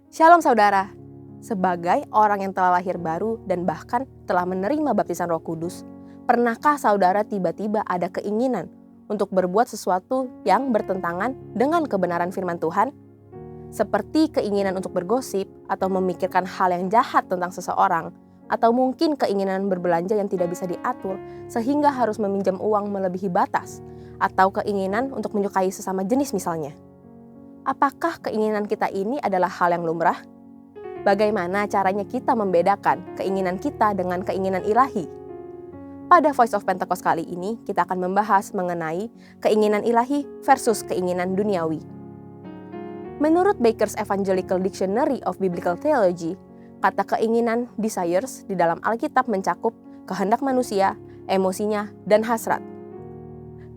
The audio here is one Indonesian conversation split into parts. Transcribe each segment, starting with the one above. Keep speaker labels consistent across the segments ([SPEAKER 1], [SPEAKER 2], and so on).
[SPEAKER 1] Shalom saudara, sebagai orang yang telah lahir baru dan bahkan telah menerima baptisan Roh Kudus, pernahkah saudara tiba-tiba ada keinginan untuk berbuat sesuatu yang bertentangan dengan kebenaran firman Tuhan? Seperti keinginan untuk bergosip atau memikirkan hal yang jahat tentang seseorang, atau mungkin keinginan berbelanja yang tidak bisa diatur sehingga harus meminjam uang melebihi batas, atau keinginan untuk menyukai sesama jenis misalnya. Apakah keinginan kita ini adalah hal yang lumrah? Bagaimana caranya kita membedakan keinginan kita dengan keinginan ilahi? Pada Voice of Pentecost kali ini, kita akan membahas mengenai keinginan ilahi versus keinginan duniawi. Menurut Baker's Evangelical Dictionary of Biblical Theology, kata keinginan desires di dalam Alkitab mencakup kehendak manusia, emosinya, dan hasrat.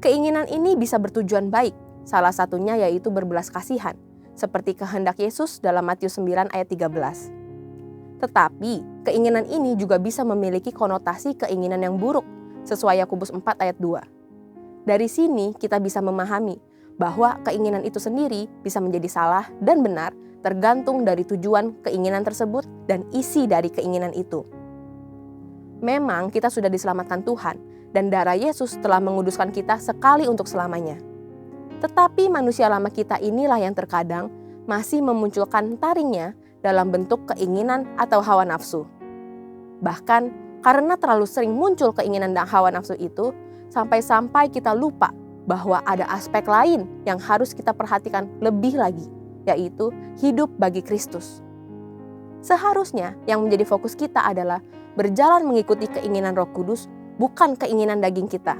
[SPEAKER 1] Keinginan ini bisa bertujuan baik, salah satunya yaitu berbelas kasihan, seperti kehendak Yesus dalam Matius 9 ayat 13. Tetapi, keinginan ini juga bisa memiliki konotasi keinginan yang buruk, sesuai Yakobus 4 ayat 2. Dari sini kita bisa memahami bahwa keinginan itu sendiri bisa menjadi salah dan benar tergantung dari tujuan keinginan tersebut dan isi dari keinginan itu. Memang kita sudah diselamatkan Tuhan, dan darah Yesus telah menguduskan kita sekali untuk selamanya. Tetapi manusia lama kita inilah yang terkadang masih memunculkan taringnya dalam bentuk keinginan atau hawa nafsu. Bahkan karena terlalu sering muncul keinginan dan hawa nafsu itu, sampai-sampai kita lupa bahwa ada aspek lain yang harus kita perhatikan lebih lagi, yaitu hidup bagi Kristus. Seharusnya yang menjadi fokus kita adalah berjalan mengikuti keinginan Roh Kudus, bukan keinginan daging kita.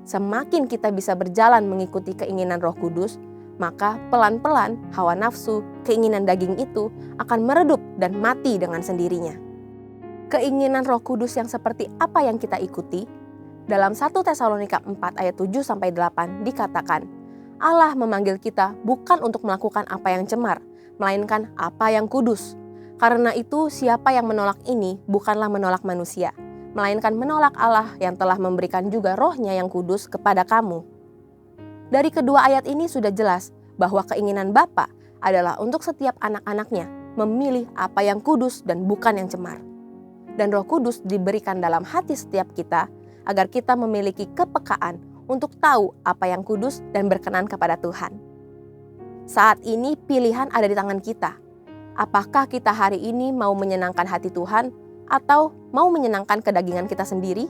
[SPEAKER 1] Semakin kita bisa berjalan mengikuti keinginan Roh Kudus, maka pelan-pelan hawa nafsu, keinginan daging itu akan meredup dan mati dengan sendirinya. Keinginan Roh Kudus yang seperti apa yang kita ikuti? Dalam 1 Tesalonika 4 ayat 7-8 dikatakan, Allah memanggil kita bukan untuk melakukan apa yang cemar, melainkan apa yang kudus. Karena itu siapa yang menolak ini bukanlah menolak manusia, melainkan menolak Allah yang telah memberikan juga Roh-Nya yang kudus kepada kamu. Dari kedua ayat ini sudah jelas bahwa keinginan Bapa adalah untuk setiap anak-anaknya memilih apa yang kudus dan bukan yang cemar. Dan Roh Kudus diberikan dalam hati setiap kita agar kita memiliki kepekaan untuk tahu apa yang kudus dan berkenan kepada Tuhan. Saat ini pilihan ada di tangan kita. Apakah kita hari ini mau menyenangkan hati Tuhan atau mau menyenangkan kedagingan kita sendiri?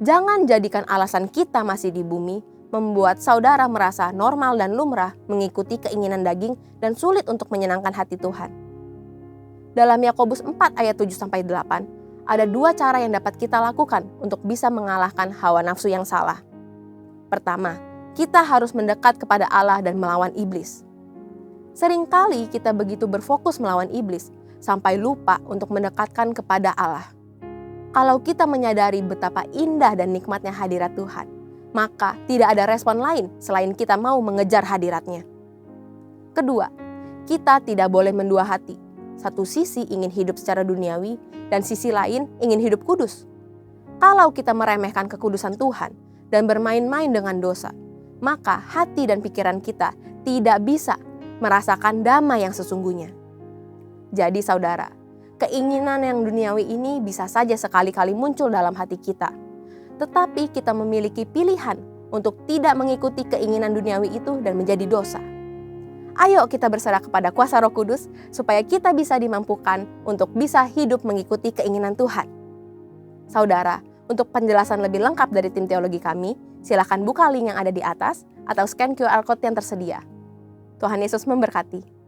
[SPEAKER 1] Jangan jadikan alasan kita masih di bumi membuat saudara merasa normal dan lumrah mengikuti keinginan daging dan sulit untuk menyenangkan hati Tuhan. Dalam Yakobus 4 ayat 7-8, ada dua cara yang dapat kita lakukan untuk bisa mengalahkan hawa nafsu yang salah. Pertama, kita harus mendekat kepada Allah dan melawan iblis. Seringkali kita begitu berfokus melawan iblis, sampai lupa untuk mendekatkan kepada Allah. Kalau kita menyadari betapa indah dan nikmatnya hadirat Tuhan, maka tidak ada respon lain selain kita mau mengejar hadiratnya. Kedua, kita tidak boleh mendua hati. Satu sisi ingin hidup secara duniawi, dan sisi lain ingin hidup kudus. Kalau kita meremehkan kekudusan Tuhan dan bermain-main dengan dosa, maka hati dan pikiran kita tidak bisa merasakan damai yang sesungguhnya. Jadi saudara, keinginan yang duniawi ini bisa saja sekali-kali muncul dalam hati kita. Tetapi kita memiliki pilihan untuk tidak mengikuti keinginan duniawi itu dan menjadi dosa. Ayo kita berserah kepada kuasa Roh Kudus supaya kita bisa dimampukan untuk bisa hidup mengikuti keinginan Tuhan. Saudara, untuk penjelasan lebih lengkap dari tim teologi kami, silakan buka link yang ada di atas atau scan QR Code yang tersedia. Tuhan Yesus memberkati.